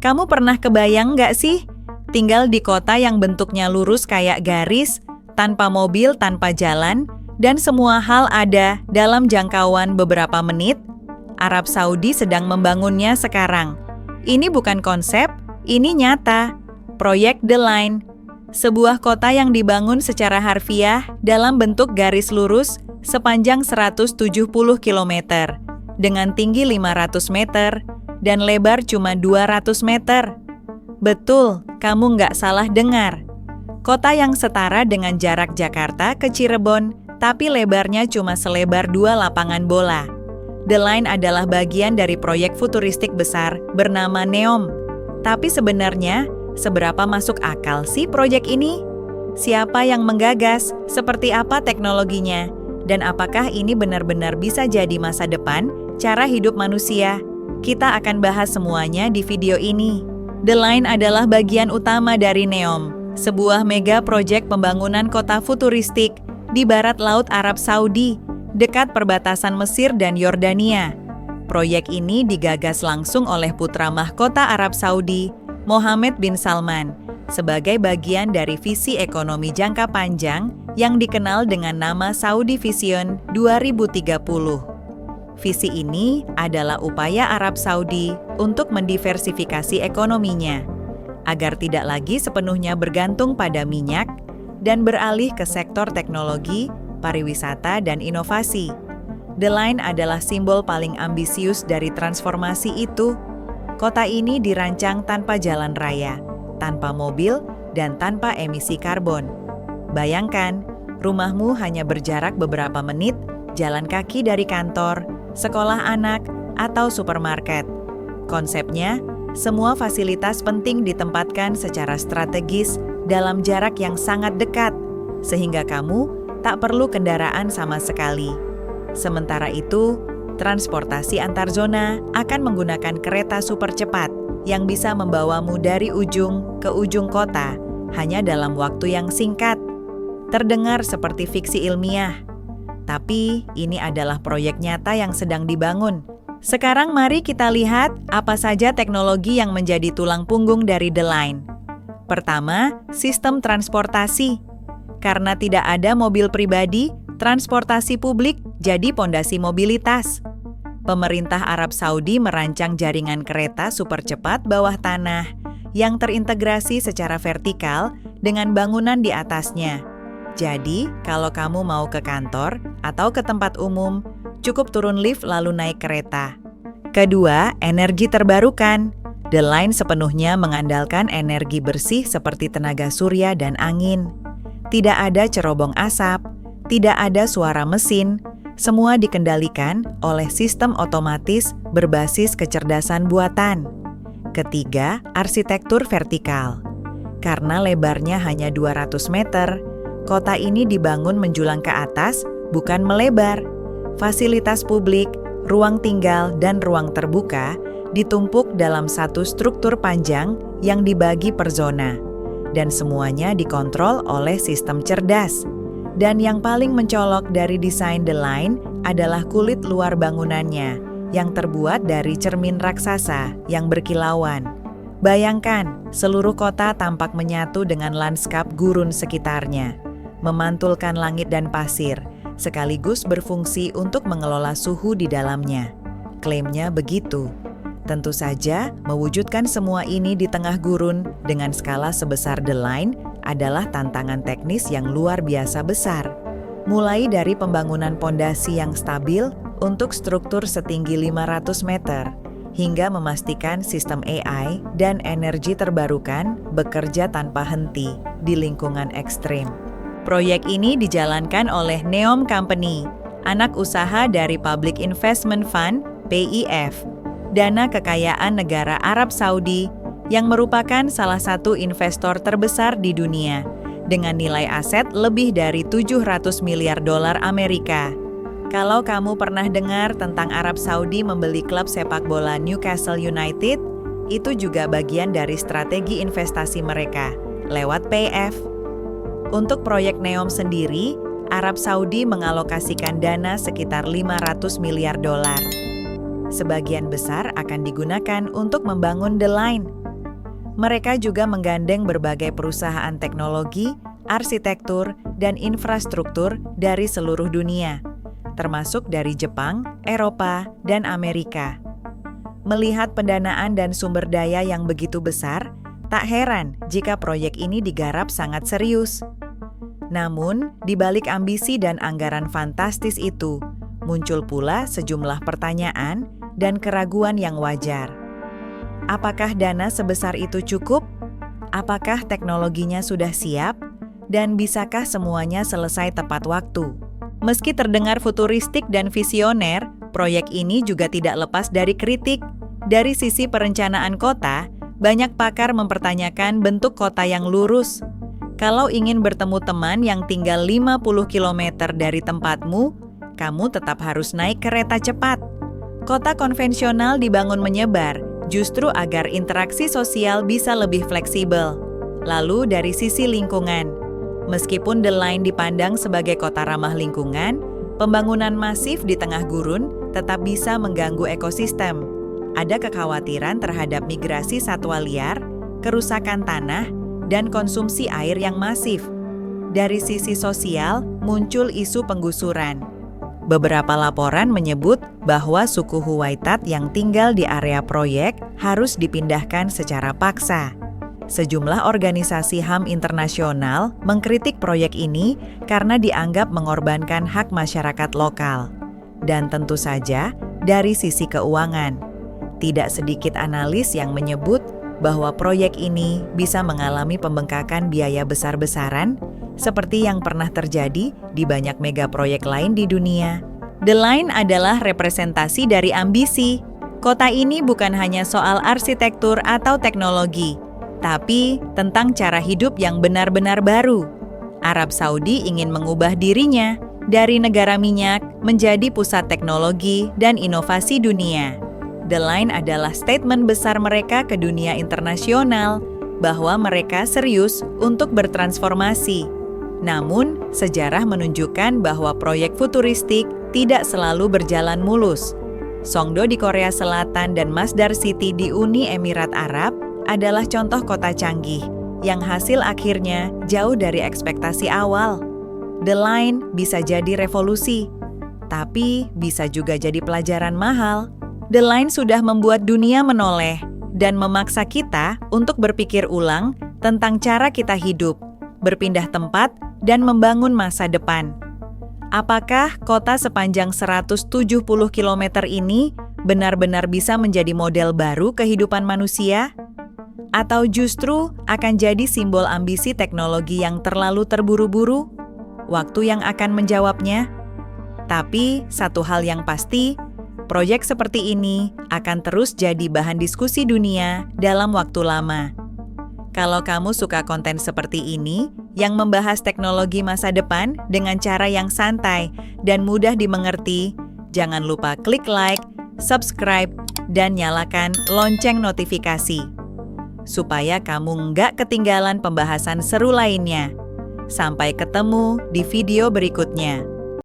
Kamu pernah kebayang nggak sih? Tinggal di kota yang bentuknya lurus kayak garis, tanpa mobil, tanpa jalan, dan semua hal ada dalam jangkauan beberapa menit? Arab Saudi sedang membangunnya sekarang. Ini bukan konsep, ini nyata. Proyek The Line, sebuah kota yang dibangun secara harfiah dalam bentuk garis lurus sepanjang 170 km, dengan tinggi 500 meter dan lebar cuma 200 meter. Betul, kamu nggak salah dengar. Kota yang setara dengan jarak Jakarta ke Cirebon, tapi lebarnya cuma selebar 2 lapangan bola. The Line adalah bagian dari proyek futuristik besar bernama NEOM. Tapi sebenarnya, seberapa masuk akal sih proyek ini? Siapa yang menggagas? Seperti apa teknologinya? Dan apakah ini benar-benar bisa jadi masa depan cara hidup manusia? Kita akan bahas semuanya di video ini. The Line adalah bagian utama dari NEOM, sebuah mega proyek pembangunan kota futuristik di barat laut Arab Saudi, dekat perbatasan Mesir dan Yordania. Proyek ini digagas langsung oleh putra mahkota Arab Saudi, Mohammed bin Salman, sebagai bagian dari visi ekonomi jangka panjang yang dikenal dengan nama Saudi Vision 2030. Visi ini adalah upaya Arab Saudi untuk mendiversifikasi ekonominya, agar tidak lagi sepenuhnya bergantung pada minyak dan beralih ke sektor teknologi, pariwisata, dan inovasi. The Line adalah simbol paling ambisius dari transformasi itu. Kota ini dirancang tanpa jalan raya, tanpa mobil, dan tanpa emisi karbon. Bayangkan, rumahmu hanya berjarak beberapa menit, jalan kaki dari kantor, sekolah anak, atau supermarket. Konsepnya, semua fasilitas penting ditempatkan secara strategis dalam jarak yang sangat dekat, sehingga kamu tak perlu kendaraan sama sekali. Sementara itu, transportasi antar zona akan menggunakan kereta super cepat yang bisa membawamu dari ujung ke ujung kota hanya dalam waktu yang singkat. Terdengar seperti fiksi ilmiah, tapi ini adalah proyek nyata yang sedang dibangun. Sekarang mari kita lihat apa saja teknologi yang menjadi tulang punggung dari The Line. Pertama, sistem transportasi. Karena tidak ada mobil pribadi, transportasi publik jadi pondasi mobilitas. Pemerintah Arab Saudi merancang jaringan kereta super cepat bawah tanah yang terintegrasi secara vertikal dengan bangunan di atasnya. Jadi, kalau kamu mau ke kantor atau ke tempat umum, cukup turun lift lalu naik kereta. Kedua, energi terbarukan. The Line sepenuhnya mengandalkan energi bersih seperti tenaga surya dan angin. Tidak ada cerobong asap, tidak ada suara mesin, semua dikendalikan oleh sistem otomatis berbasis kecerdasan buatan. Ketiga, arsitektur vertikal. Karena lebarnya hanya 200 meter, kota ini dibangun menjulang ke atas, bukan melebar. Fasilitas publik, ruang tinggal, dan ruang terbuka ditumpuk dalam satu struktur panjang yang dibagi per zona. Dan semuanya dikontrol oleh sistem cerdas. Dan yang paling mencolok dari desain The Line adalah kulit luar bangunannya, yang terbuat dari cermin raksasa yang berkilauan. Bayangkan, seluruh kota tampak menyatu dengan lanskap gurun sekitarnya, memantulkan langit dan pasir, sekaligus berfungsi untuk mengelola suhu di dalamnya. Klaimnya begitu. Tentu saja, mewujudkan semua ini di tengah gurun dengan skala sebesar The Line adalah tantangan teknis yang luar biasa besar. Mulai dari pembangunan pondasi yang stabil untuk struktur setinggi 500 meter, hingga memastikan sistem AI dan energi terbarukan bekerja tanpa henti di lingkungan ekstrim. Proyek ini dijalankan oleh NEOM Company, anak usaha dari Public Investment Fund (PIF), dana kekayaan negara Arab Saudi yang merupakan salah satu investor terbesar di dunia dengan nilai aset lebih dari 700 miliar dolar Amerika. Kalau kamu pernah dengar tentang Arab Saudi membeli klub sepak bola Newcastle United, itu juga bagian dari strategi investasi mereka lewat PIF. Untuk proyek NEOM sendiri, Arab Saudi mengalokasikan dana sekitar 500 miliar dolar. Sebagian besar akan digunakan untuk membangun The Line. Mereka juga menggandeng berbagai perusahaan teknologi, arsitektur, dan infrastruktur dari seluruh dunia, termasuk dari Jepang, Eropa, dan Amerika. Melihat pendanaan dan sumber daya yang begitu besar, tak heran jika proyek ini digarap sangat serius. Namun, di balik ambisi dan anggaran fantastis itu, muncul pula sejumlah pertanyaan dan keraguan yang wajar. Apakah dana sebesar itu cukup? Apakah teknologinya sudah siap? Dan bisakah semuanya selesai tepat waktu? Meski terdengar futuristik dan visioner, proyek ini juga tidak lepas dari kritik. Dari sisi perencanaan kota, banyak pakar mempertanyakan bentuk kota yang lurus. Kalau ingin bertemu teman yang tinggal 50 km dari tempatmu, kamu tetap harus naik kereta cepat. Kota konvensional dibangun menyebar, justru agar interaksi sosial bisa lebih fleksibel. Lalu dari sisi lingkungan, meskipun The Line dipandang sebagai kota ramah lingkungan, pembangunan masif di tengah gurun tetap bisa mengganggu ekosistem. Ada kekhawatiran terhadap migrasi satwa liar, kerusakan tanah, dan konsumsi air yang masif. Dari sisi sosial, muncul isu penggusuran. Beberapa laporan menyebut bahwa suku Huwaitat yang tinggal di area proyek harus dipindahkan secara paksa. Sejumlah organisasi HAM internasional mengkritik proyek ini karena dianggap mengorbankan hak masyarakat lokal. Dan tentu saja, dari sisi keuangan, tidak sedikit analis yang menyebut bahwa proyek ini bisa mengalami pembengkakan biaya besar-besaran, seperti yang pernah terjadi di banyak mega proyek lain di dunia. The Line adalah representasi dari ambisi. Kota ini bukan hanya soal arsitektur atau teknologi, tapi tentang cara hidup yang benar-benar baru. Arab Saudi ingin mengubah dirinya dari negara minyak menjadi pusat teknologi dan inovasi dunia. The Line adalah statement besar mereka ke dunia internasional bahwa mereka serius untuk bertransformasi. Namun, sejarah menunjukkan bahwa proyek futuristik tidak selalu berjalan mulus. Songdo di Korea Selatan dan Masdar City di Uni Emirat Arab adalah contoh kota canggih yang hasil akhirnya jauh dari ekspektasi awal. The Line bisa jadi revolusi, tapi bisa juga jadi pelajaran mahal. The Line sudah membuat dunia menoleh dan memaksa kita untuk berpikir ulang tentang cara kita hidup, berpindah tempat, dan membangun masa depan. Apakah kota sepanjang 170 km ini benar-benar bisa menjadi model baru kehidupan manusia? Atau justru akan jadi simbol ambisi teknologi yang terlalu terburu-buru? Waktu yang akan menjawabnya. Tapi satu hal yang pasti, proyek seperti ini akan terus jadi bahan diskusi dunia dalam waktu lama. Kalau kamu suka konten seperti ini, yang membahas teknologi masa depan dengan cara yang santai dan mudah dimengerti, jangan lupa klik like, subscribe, dan nyalakan lonceng notifikasi, supaya kamu nggak ketinggalan pembahasan seru lainnya. Sampai ketemu di video berikutnya.